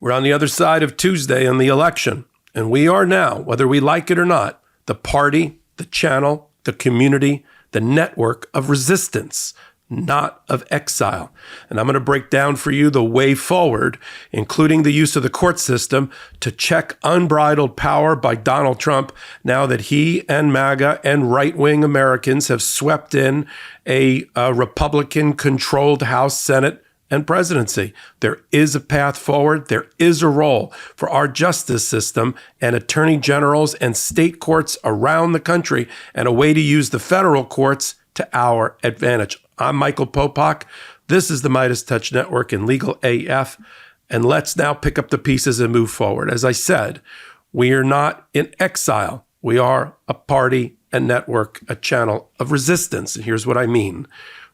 We're on the other side of Tuesday in the election, and we are now, whether we like it or not, the party, the channel, the community, the network of resistance, not of exile. And I'm going to break down for you the way forward, including the use of the court system to check unbridled power by Donald Trump now that he and MAGA and right-wing Americans have swept in a Republican-controlled House, Senate, and presidency. There is a path forward. There is a role for our justice system and attorney generals and state courts around the country, and a way to use the federal courts to our advantage. I'm Michael Popok. This is the MeidasTouch Network and Legal AF. And let's now pick up the pieces and move forward. As I said, we are not in exile. We are a party, a network, a channel of resistance. And here's what I mean.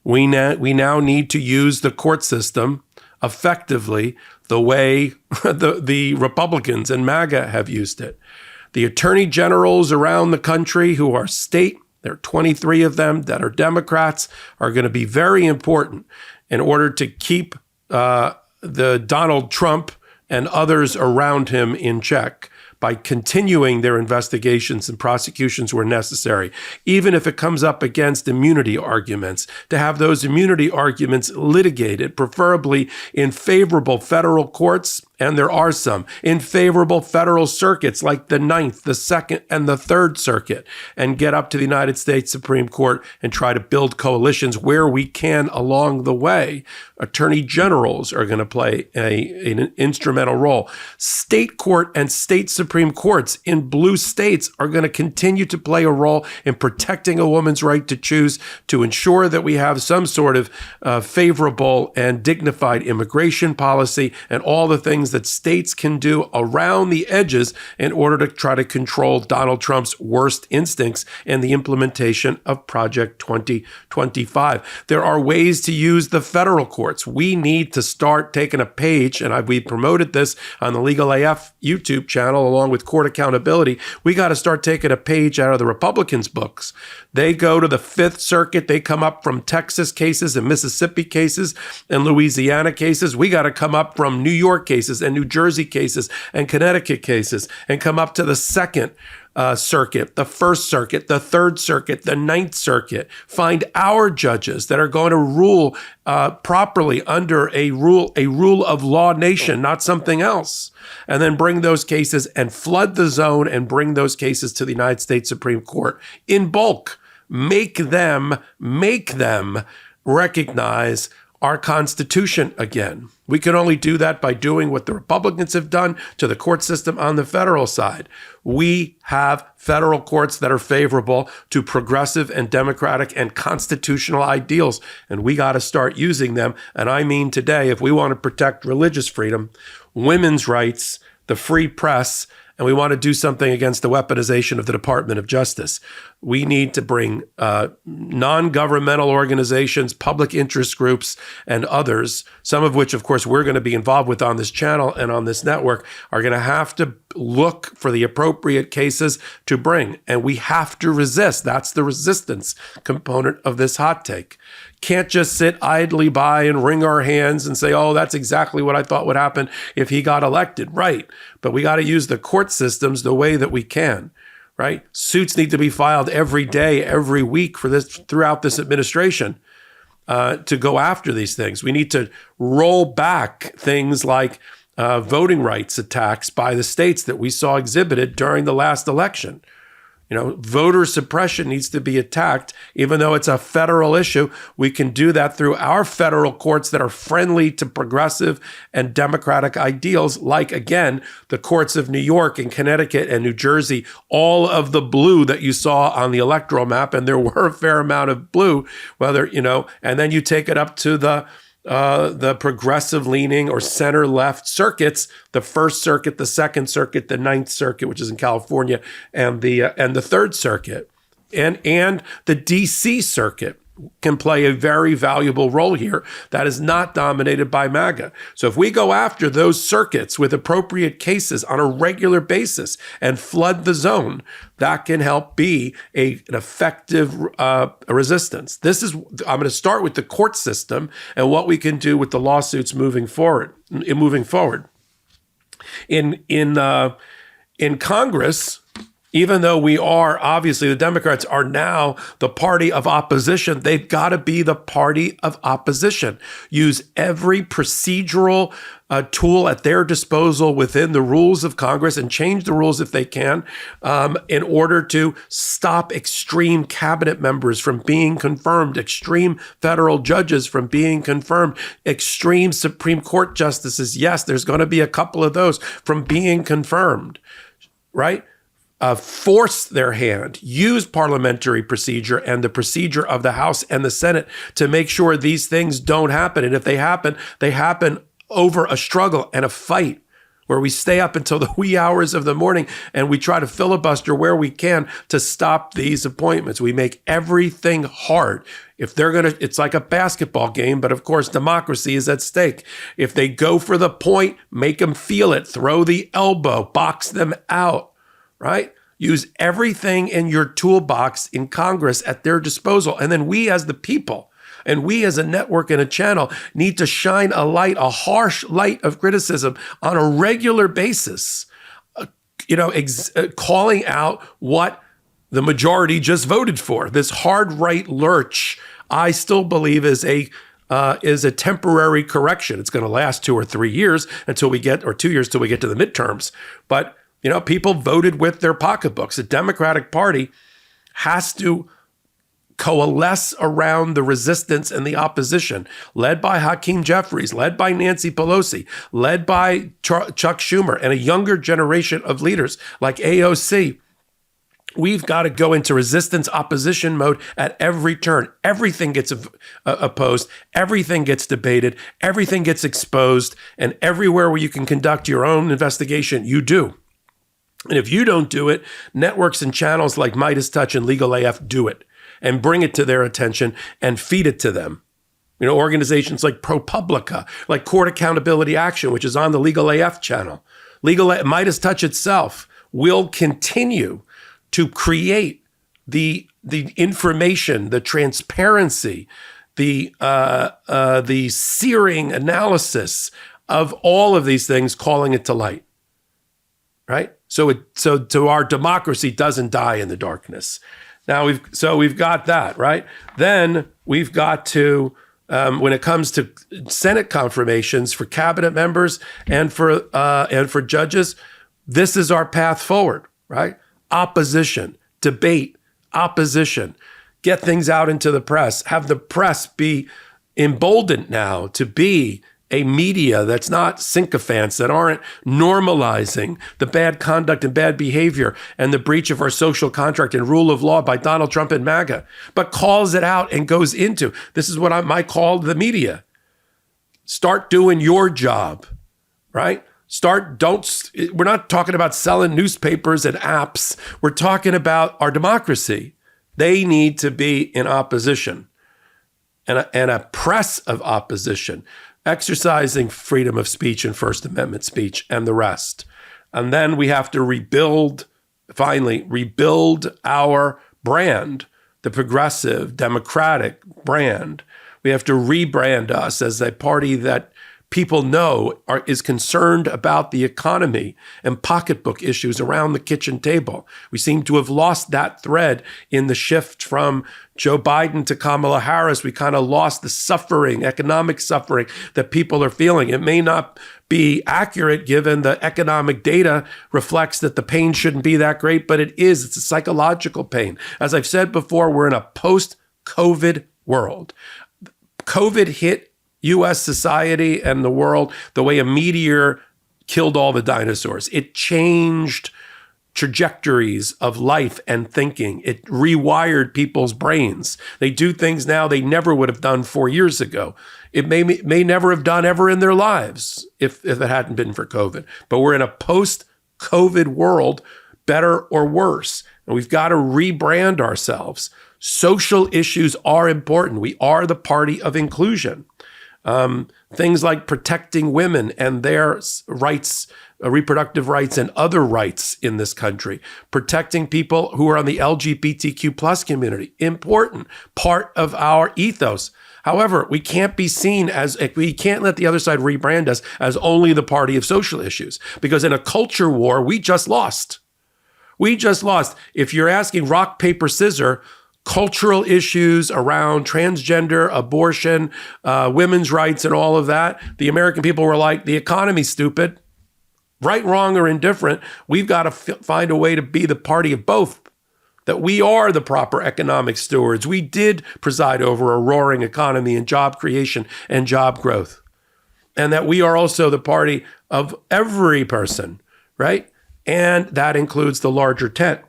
We now need to use the court system effectively the way the Republicans and MAGA have used it. The attorney generals around the country who are state, there are 23 of them that are Democrats, are going to be very important in order to keep the Donald Trump and others around him in check by continuing their investigations and prosecutions where necessary, even if it comes up against immunity arguments, to have those immunity arguments litigated, preferably in favorable federal courts, and there are some, in favorable federal circuits like the Ninth, the Second, and the Third Circuit, and get up to the United States Supreme Court and try to build coalitions where we can along the way. Attorney generals are going to play an instrumental role. State court and state Supreme Courts in blue states are going to continue to play a role in protecting a woman's right to choose, to ensure that we have some sort of favorable and dignified immigration policy, and all the things that states can do around the edges in order to try to control Donald Trump's worst instincts and the implementation of Project 2025. There are ways to use the federal courts. We need to start taking a page, and we promoted this on the Legal AF YouTube channel along with court accountability. We got to start taking a page out of the Republicans' books. They go to the Fifth Circuit. They come up from Texas cases and Mississippi cases and Louisiana cases. We got to come up from New York cases and New Jersey cases and Connecticut cases and come up to the Second Circuit, the First Circuit, the Third Circuit, the Ninth Circuit. Find our judges that are going to rule properly under a rule of law nation, not something else. And then bring those cases and flood the zone and bring those cases to the United States Supreme Court in bulk. Make them recognize our Constitution again. We can only do that by doing what the Republicans have done to the court system on the federal side. We have federal courts that are favorable to progressive and democratic and constitutional ideals, and we got to start using them. And I mean today, if we want to protect religious freedom, women's rights, the free press, and we want to do something against the weaponization of the Department of Justice, we need to bring non-governmental organizations, public interest groups, and others, some of which, of course, we're going to be involved with on this channel and on this network, are going to have to look for the appropriate cases to bring. And we have to resist. That's the resistance component of this hot take. Can't just sit idly by and wring our hands and say, oh, that's exactly what I thought would happen if he got elected. Right. But we got to use the court systems the way that we can. Right? Suits need to be filed every day, every week for this throughout this administration to go after these things. We need to roll back things like voting rights attacks by the states that we saw exhibited during the last election. You know, voter suppression needs to be attacked, even though it's a federal issue. We can do that through our federal courts that are friendly to progressive and democratic ideals, like, again, the courts of New York and Connecticut and New Jersey, all of the blue that you saw on the electoral map, and there were a fair amount of blue, whether, you know, and then you take it up to the progressive leaning or center left circuits, the First Circuit, the Second Circuit, the Ninth Circuit, which is in California, and the Third Circuit, and the DC Circuit can play a very valuable role here that is not dominated by MAGA. So if we go after those circuits with appropriate cases on a regular basis and flood the zone, that can help be an effective resistance. I'm going to start with the court system and what we can do with the lawsuits moving forward. In Congress, even though we are, obviously, the Democrats are now the party of opposition, they've got to be the party of opposition. Use every procedural tool at their disposal within the rules of Congress and change the rules if they can in order to stop extreme cabinet members from being confirmed, extreme federal judges from being confirmed, extreme Supreme Court justices. Yes, there's going to be a couple of those from being confirmed, right? Force their hand, use parliamentary procedure and the procedure of the House and the Senate to make sure these things don't happen. And if they happen over a struggle and a fight where we stay up until the wee hours of the morning and we try to filibuster where we can to stop these appointments. We make everything hard. If they're it's like a basketball game, but of course, democracy is at stake. If they go for the point, make them feel it, throw the elbow, box them out. Right? Use everything in your toolbox in Congress at their disposal. And then we as the people and we as a network and a channel need to shine a light, a harsh light of criticism on a regular basis, calling out what the majority just voted for. This hard right lurch, I still believe is a temporary correction. It's going to last 2 or 3 years or 2 years till we get to the midterms. But people voted with their pocketbooks. The Democratic Party has to coalesce around the resistance and the opposition, led by Hakeem Jeffries, led by Nancy Pelosi, led by Chuck Schumer, and a younger generation of leaders like AOC. We've got to go into resistance opposition mode at every turn. Everything gets opposed. Everything gets debated. Everything gets exposed. And everywhere where you can conduct your own investigation, you do. And if you don't do it, networks and channels like MeidasTouch and Legal AF do it and bring it to their attention and feed it to them. Organizations like ProPublica, like Court Accountability Action, which is on the Legal AF channel. MeidasTouch itself will continue to create the information, the transparency, the searing analysis of all of these things, calling it to light. Right? So our democracy doesn't die in the darkness. Now we've got that, right? Then we've got to, when it comes to Senate confirmations for cabinet members and for judges, this is our path forward, right? Opposition, debate, opposition, get things out into the press, have the press be emboldened now to be a media that's not sycophants, that aren't normalizing the bad conduct and bad behavior and the breach of our social contract and rule of law by Donald Trump and MAGA, but calls it out and goes into, this is what I might call the media. Start doing your job, right? We're not talking about selling newspapers and apps. We're talking about our democracy. They need to be in opposition and a press of opposition, exercising freedom of speech and First Amendment speech and the rest. And then we have to finally rebuild our brand, the progressive, democratic brand. We have to rebrand us as a party that people know is concerned about the economy and pocketbook issues around the kitchen table. We seem to have lost that thread in the shift from Joe Biden to Kamala Harris. We kind of lost the economic suffering that people are feeling. It may not be accurate given the economic data reflects that the pain shouldn't be that great, but it is. It's a psychological pain. As I've said before, we're in a post-COVID world. COVID hit U.S. society and the world the way a meteor killed all the dinosaurs. It changed trajectories of life and thinking. It rewired people's brains. They do things now they never would have done 4 years ago. It may never have done ever in their lives if it hadn't been for COVID. But we're in a post-COVID world, better or worse. And we've got to rebrand ourselves. Social issues are important. We are the party of inclusion. Things like protecting women and their rights, reproductive rights and other rights in this country. Protecting people who are on the LGBTQ plus community. Important part of our ethos. However, we can't be seen as, we can't let the other side rebrand us as only the party of social issues, because in a culture war, we just lost. We just lost. If you're asking rock, paper, scissors, cultural issues around transgender, abortion, women's rights, and all of that, the American people were like, the economy's stupid. Right, wrong, or indifferent, we've got to find a way to be the party of both. That we are the proper economic stewards. We did preside over a roaring economy and job creation and job growth. And that we are also the party of every person, right? And that includes the larger tent.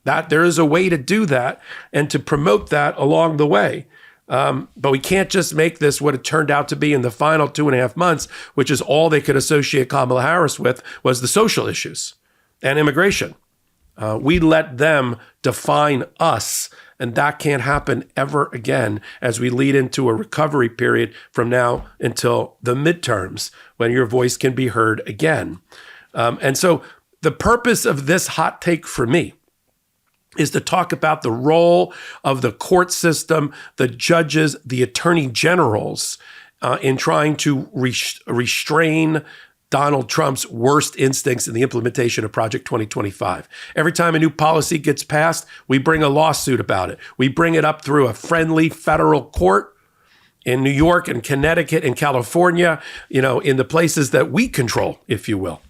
That there is a way to do that and to promote that along the way. But we can't just make this what it turned out to be in the final 2.5 months, which is all they could associate Kamala Harris with, was the social issues and immigration. We let them define us, and that can't happen ever again as we lead into a recovery period from now until the midterms, when your voice can be heard again. And so the purpose of this hot take for me is to talk about the role of the court system, the judges, the attorney generals in trying to restrain Donald Trump's worst instincts in the implementation of Project 2025. Every time a new policy gets passed, we bring a lawsuit about it. We bring it up through a friendly federal court in New York and Connecticut and California, in the places that we control, if you will.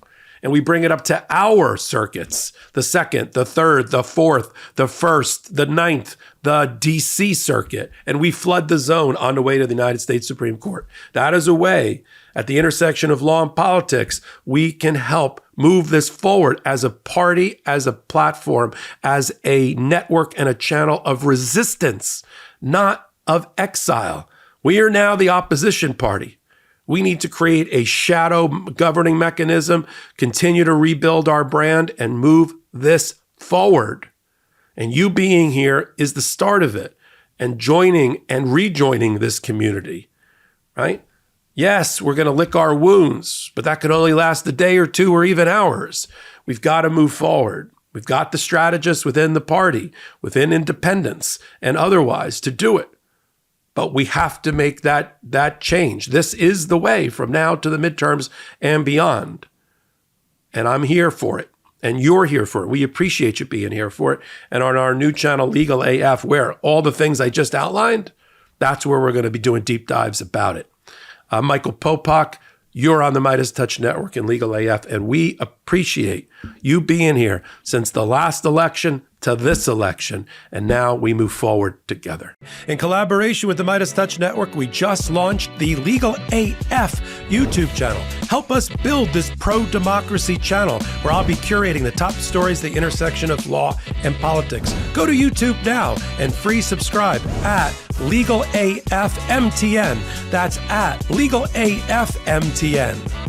And we bring it up to our circuits, the 2nd, the 3rd, the 4th, the 1st, the 9th, the DC circuit, and we flood the zone on the way to the United States Supreme Court. That is a way, at the intersection of law and politics, we can help move this forward as a party, as a platform, as a network and a channel of resistance, not of exile. We are now the opposition party. We need to create a shadow governing mechanism, continue to rebuild our brand, and move this forward. And you being here is the start of it, and joining and rejoining this community, right? Yes, we're going to lick our wounds, but that can only last a day or two or even hours. We've got to move forward. We've got the strategists within the party, within independents and otherwise to do it. But we have to make that change. This is the way from now to the midterms and beyond. And I'm here for it. And you're here for it. We appreciate you being here for it. And on our new channel, Legal AF, where all the things I just outlined, that's where we're going to be doing deep dives about it. I'm Michael Popok. You're on the MeidasTouch Network and Legal AF, and we appreciate you being here since the last election to this election, and now we move forward together. In collaboration with the MeidasTouch Network, we just launched the Legal AF YouTube channel. Help us build this pro-democracy channel where I'll be curating the top stories, the intersection of law and politics. Go to YouTube now and free subscribe at Legal AF MTN. That's at Legal AF MTN.